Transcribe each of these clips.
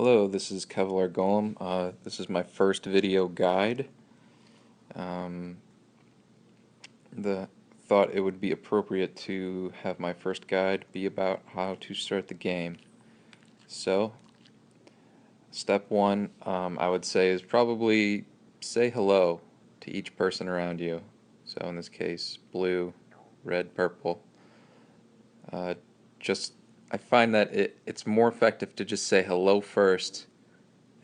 Hello, this is Kevlar Golem. This is my first video guide. Um, the thought it would be appropriate to have my first guide be about how to start the game. So, step one, I would say, is probably say hello to each person around you. So in this case, blue, red, purple. Uh, just I find that it's more effective to just say hello first,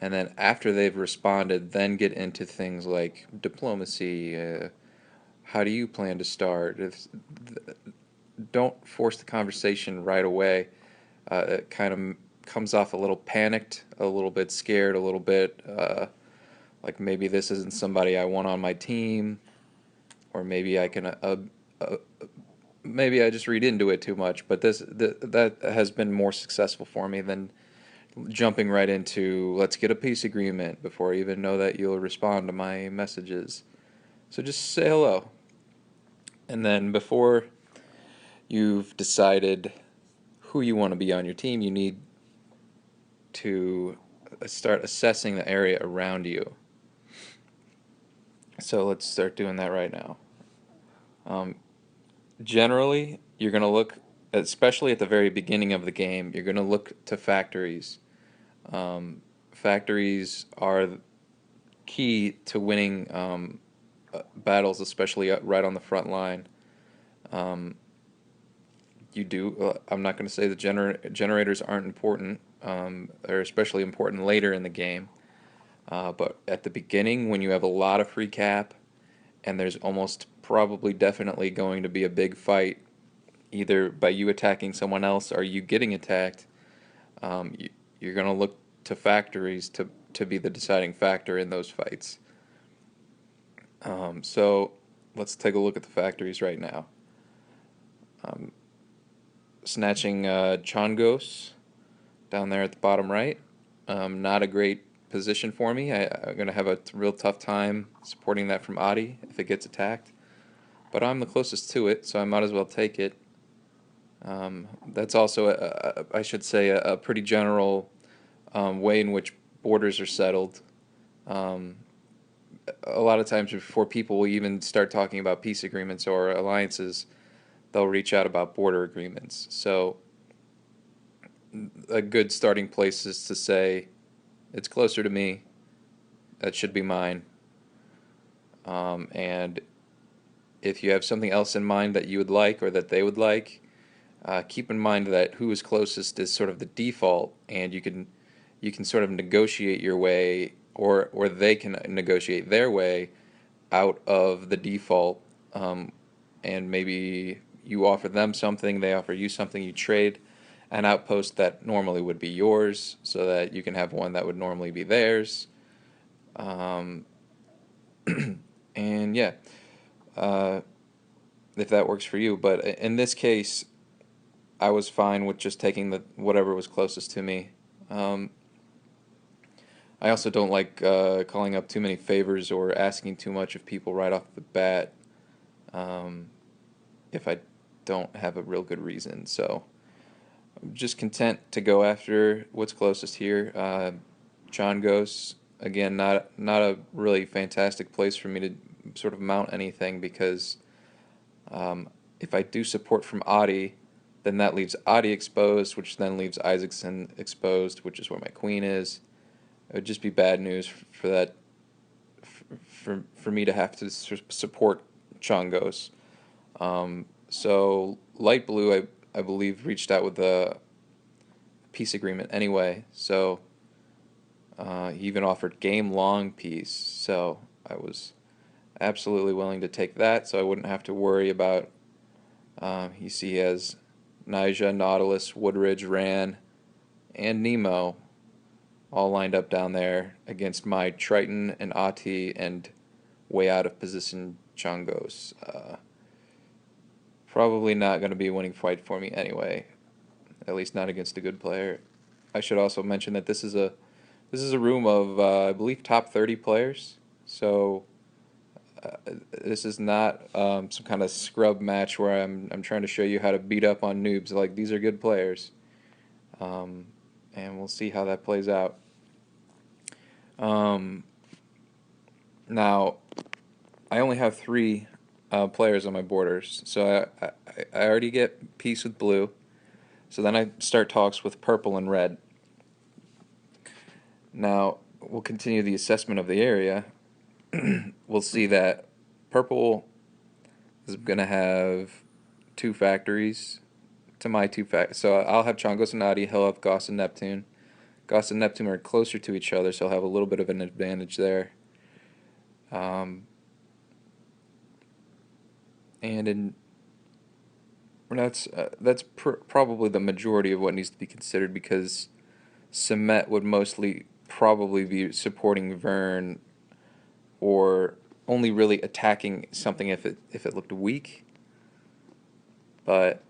and then after they've responded, then get into things like diplomacy. How do you plan to start? Don't force the conversation right away. It kind of comes off a little panicked, a little bit scared, a little bit like maybe this isn't somebody I want on my team, or maybe uh, maybe I just read into it too much. But that has been more successful for me than jumping right into let's get a peace agreement before I even know that you'll respond to my messages. So just say hello. And then before you've decided who you want to be on your team, you need to start assessing the area around you. So let's start doing that right now. Um, Generally, you're going to look, especially at the very beginning of the game, you're going to look to factories. Factories are key to winning battles, especially right on the front line. Um, I'm not going to say the generators aren't important. They're especially important later in the game. But at the beginning, when you have a lot of free cap, and there's almost probably definitely going to be a big fight, either by you attacking someone else or you getting attacked, you're going to look to factories to be the deciding factor in those fights. So let's take a look at the factories right now. Um, Snatching Chongos down there at the bottom right. Not a great position for me. I'm going to have a real tough time supporting that from Adi if it gets attacked. But I'm the closest to it, so I might as well take it. That's also, I should say, a pretty general way in which borders are settled. Um, a lot of times before people will even start talking about peace agreements or alliances, they'll reach out about border agreements. So a good starting place is to say, it's closer to me, that should be mine. And if you have something else in mind that you would like or that they would like, keep in mind that who is closest is sort of the default, and you can sort of negotiate your way, or they can negotiate their way out of the default, and maybe you offer them something, they offer you something, you trade an outpost that normally would be yours so that you can have one that would normally be theirs. Um, and yeah, uh, if that works for you. But in this case, I was fine with just taking the whatever was closest to me. Um, I also don't like calling up too many favors or asking too much of people right off the bat um, if I don't have a real good reason. So I'm just content to go after what's closest here. John Ghost, again, not a really fantastic place for me to sort of mount anything because if I do support from Adi, then that leaves Adi exposed, which then leaves Isaacson exposed, which is where my queen is. It would just be bad news for that, for me to have to support Chongos. So Light Blue, I believe, reached out with a peace agreement anyway. So he even offered game long peace. So I was absolutely willing to take that, so I wouldn't have to worry about. You see, he has Nyjah, Nautilus, Woodridge, Ran, and Nemo all lined up down there against my Triton and Ati and way out of position Chongos. Probably not going to be a winning fight for me anyway, at least not against a good player. I should also mention that this is a room of I believe top 30 players, so this is not some kind of scrub match where I'm trying to show you how to beat up on noobs. Like, these are good players, and we'll see how that plays out. Um, Now, I only have three players on my borders, so I already get peace with blue. So then I start talks with purple and red. Now, we'll continue the assessment of the area. We'll see that purple is going to have two factories to my two factories. So I'll have Changos and Adi, he'll have Gauss and Neptune. Gauss and Neptune are closer to each other, so I'll have a little bit of an advantage there. Um, and in that's probably the majority of what needs to be considered because Semet would mostly probably be supporting Vern or only really attacking something if it looked weak. But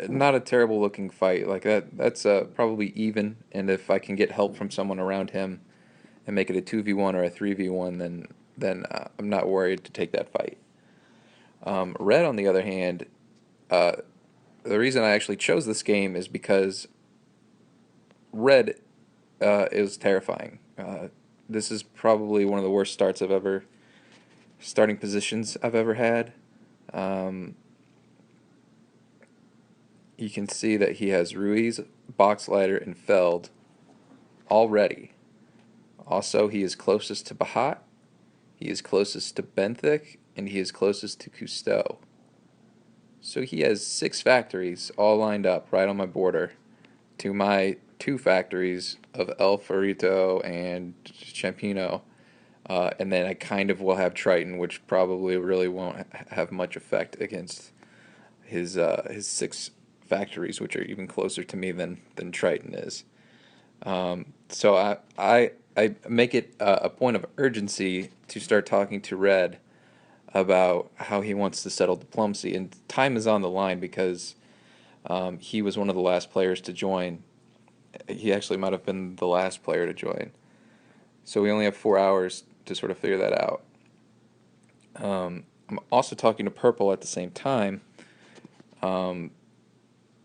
not a terrible looking fight like that. That's probably even. And if I can get help from someone around him and make it a 2v1 or a 3v1, then I'm not worried to take that fight. Red, on the other hand, uh, the reason I actually chose this game is because red is terrifying. This is probably one of the worst starting positions I've ever had. Um, you can see that he has Ruiz, Boxlighter, and Feld already. Also, he is closest to Bahat, he is closest to Benthic, and he is closest to Cousteau. So he has 6 factories all lined up right on my border to my 2 factories of El Ferrito and Champino. And then I kind of will have Triton, which probably really won't have much effect against his 6 factories, which are even closer to me than Triton is. So I make it a point of urgency to start talking to Red about how he wants to settle diplomacy, and time is on the line because he was one of the last players to join. He actually might have been the last player to join. So we only have 4 hours to sort of figure that out. I'm also talking to Purple at the same time. Um,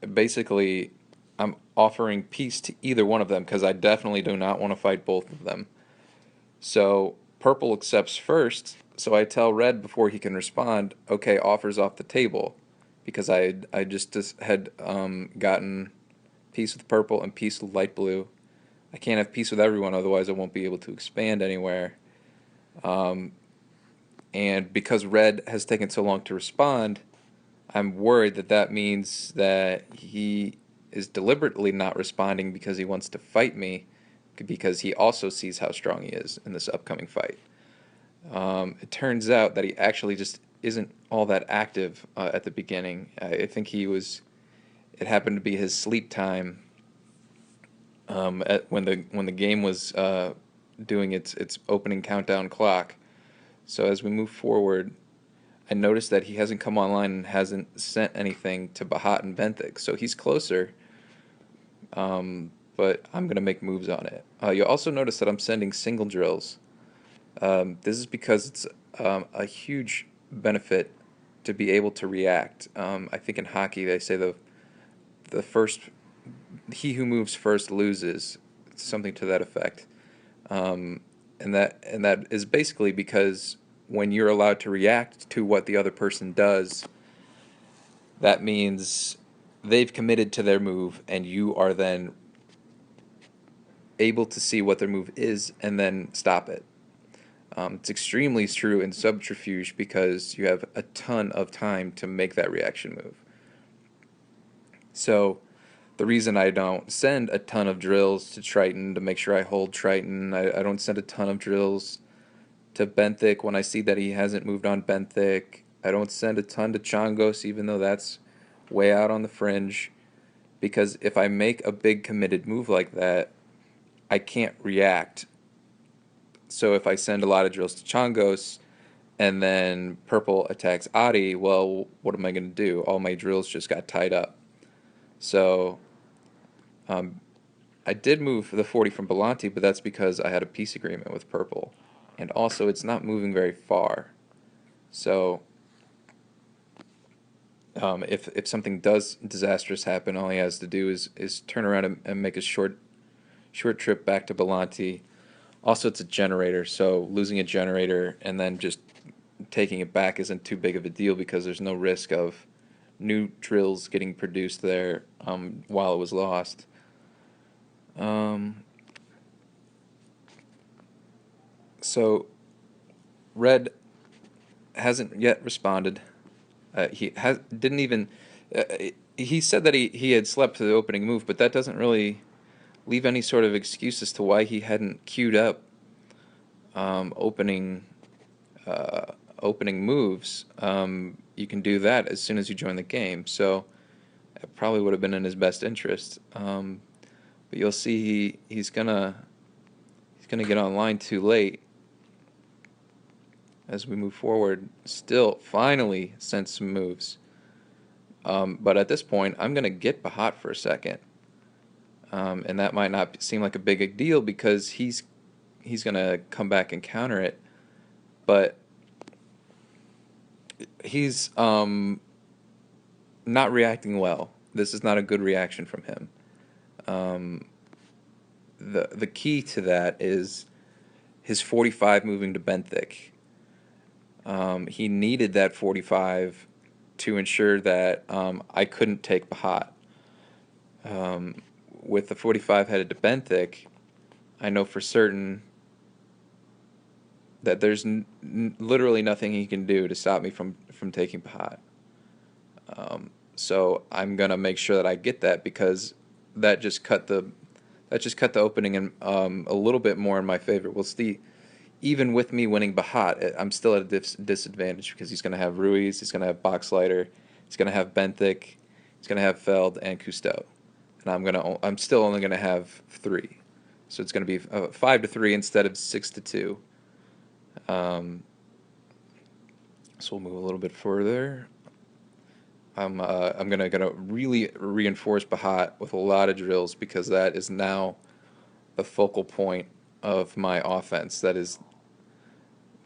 Basically, I'm offering peace to either one of them because I definitely do not want to fight both of them. So Purple accepts first, so I tell Red before he can respond, okay, offers off the table, because I just had gotten peace with Purple and peace with Light Blue. I can't have peace with everyone, otherwise I won't be able to expand anywhere. Um, and because Red has taken so long to respond, I'm worried that that means that he is deliberately not responding because he wants to fight me, because he also sees how strong he is in this upcoming fight. It turns out that he actually just isn't all that active at the beginning. I think it happened to be his sleep time when the game was doing its opening countdown clock. So as we move forward, I noticed that he hasn't come online and hasn't sent anything to Bahat and Benthic, so he's closer. But I'm gonna make moves on it. You'll also notice that I'm sending single drills. This is because it's a huge benefit to be able to react. I think in hockey they say the first he who moves first loses, something to that effect. And that is basically because when you're allowed to react to what the other person does, that means they've committed to their move, and you are then able to see what their move is and then stop it. It's extremely true in Subterfuge because you have a ton of time to make that reaction move. So the reason I don't send a ton of drills to Triton to make sure I hold Triton, I don't send a ton of drills to Benthic when I see that he hasn't moved on Benthic. I don't send a ton to Changos, even though that's way out on the fringe, because if I make a big committed move like that, I can't react. So if I send a lot of drills to Changos and then Purple attacks Adi, well, what am I going to do? All my drills just got tied up. So um, I did move the 40 from Belanti, but that's because I had a peace agreement with Purple. And also, it's not moving very far. So if something does disastrous happen, all he has to do is turn around and make a short trip back to Belanti. Also, it's a generator, so losing a generator and then just taking it back isn't too big of a deal because there's no risk of new drills getting produced there while it was lost. Um, so Red hasn't yet responded. He didn't even. Uh, he said that he had slept through the opening move, but that doesn't really leave any sort of excuse as to why he hadn't queued up um, opening uh, opening moves. You can do that as soon as you join the game, so it probably would have been in his best interest. But you'll see he's gonna get online too late as we move forward. Still, finally sent some moves. But at this point, I'm gonna get Bahat for a second, and that might not seem like a big deal because he's gonna come back and counter it, but he's not reacting well. This is not a good reaction from him. Um, the key to that is his 45 moving to Benthic. He needed that 45 to ensure that I couldn't take Bahat. Um, with the 45 headed to Benthic, I know for certain that there's literally nothing he can do to stop me from taking Bahat. So I'm gonna make sure that I get that because that just cut the that just cut the opening in a little bit more in my favor. We'll see. Even with me winning Bahat, I'm still at a disadvantage because he's going to have Ruiz, he's going to have Boxlighter, he's going to have Benthic, he's going to have Feld and Cousteau, and I'm still only going to have three, so it's going to be 5-3 instead of 6-2. Um, so we'll move a little bit further. I'm gonna really reinforce Bahat with a lot of drills because that is now the focal point of my offense. That is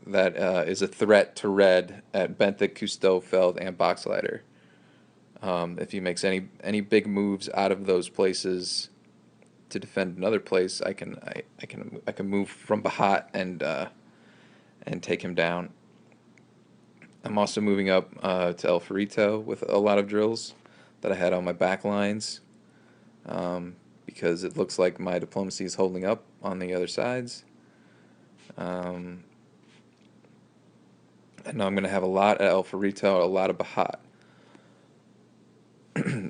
a threat to Red at Benthic, Cousteau, Feld, and Boxlighter. If he makes any big moves out of those places to defend another place, I can move from Bahat and take him down. I'm also moving up to El Ferrito with a lot of drills that I had on my back lines because it looks like my diplomacy is holding up on the other sides. Um, I know I'm going to have a lot at El Ferrito, a lot of Bahat.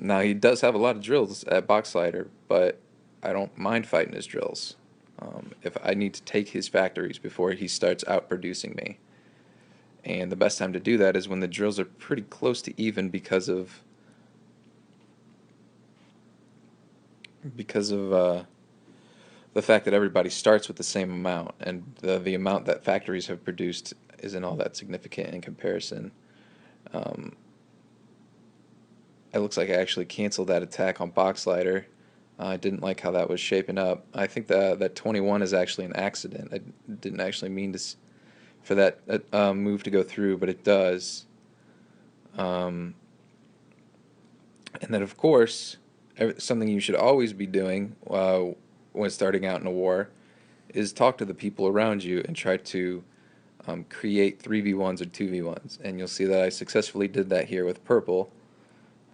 Now, he does have a lot of drills at Boxlighter, but I don't mind fighting his drills. If I need to take his factories before he starts outproducing me. And the best time to do that is when the drills are pretty close to even because of the fact that everybody starts with the same amount, and the amount that factories have produced isn't all that significant in comparison. Um, it looks like I actually canceled that attack on Boxlighter. I didn't like how that was shaping up. I think that 21 is actually an accident. I didn't actually mean for that move to go through, but it does. Um, and then, of course, something you should always be doing when starting out in a war is talk to the people around you and try to create 3v1s or 2v1s. And you'll see that I successfully did that here with purple.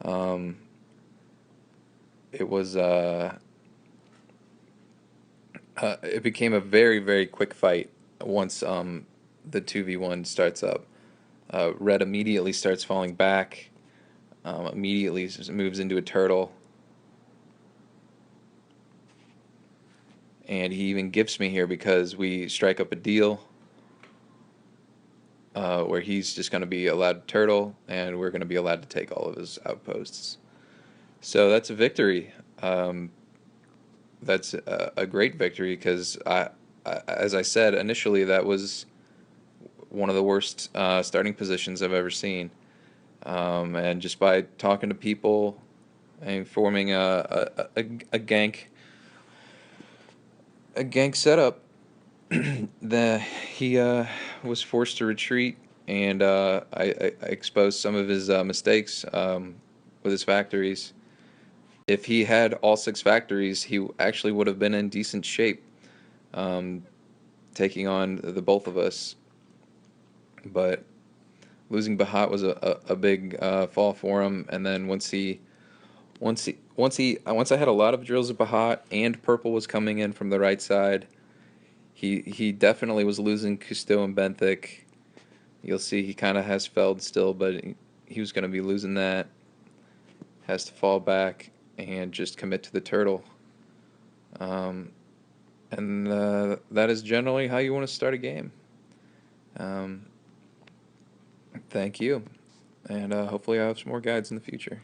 Um, it was it became a very, very quick fight once the 2v1 starts up. Red immediately starts falling back, immediately moves into a turtle, and he even gifts me here because we strike up a deal where he's just going to be allowed to turtle, and we're going to be allowed to take all of his outposts. So that's a victory. That's a great victory because as I said initially, that was one of the worst starting positions I've ever seen. And just by talking to people and forming a gank setup, he was forced to retreat, and I exposed some of his mistakes with his factories. if he had all 6 factories, he actually would have been in decent shape, um, taking on the both of us. But losing Bahat was a big fall for him. And then once I had a lot of drills of Bahat and purple was coming in from the right side, he definitely was losing Cousteau and Benthic. You'll see he kind of has Feld still, but he was going to be losing that. Has to fall back and just commit to the turtle. Um, and that is generally how you want to start a game. Um, Thank you, and hopefully I have some more guides in the future.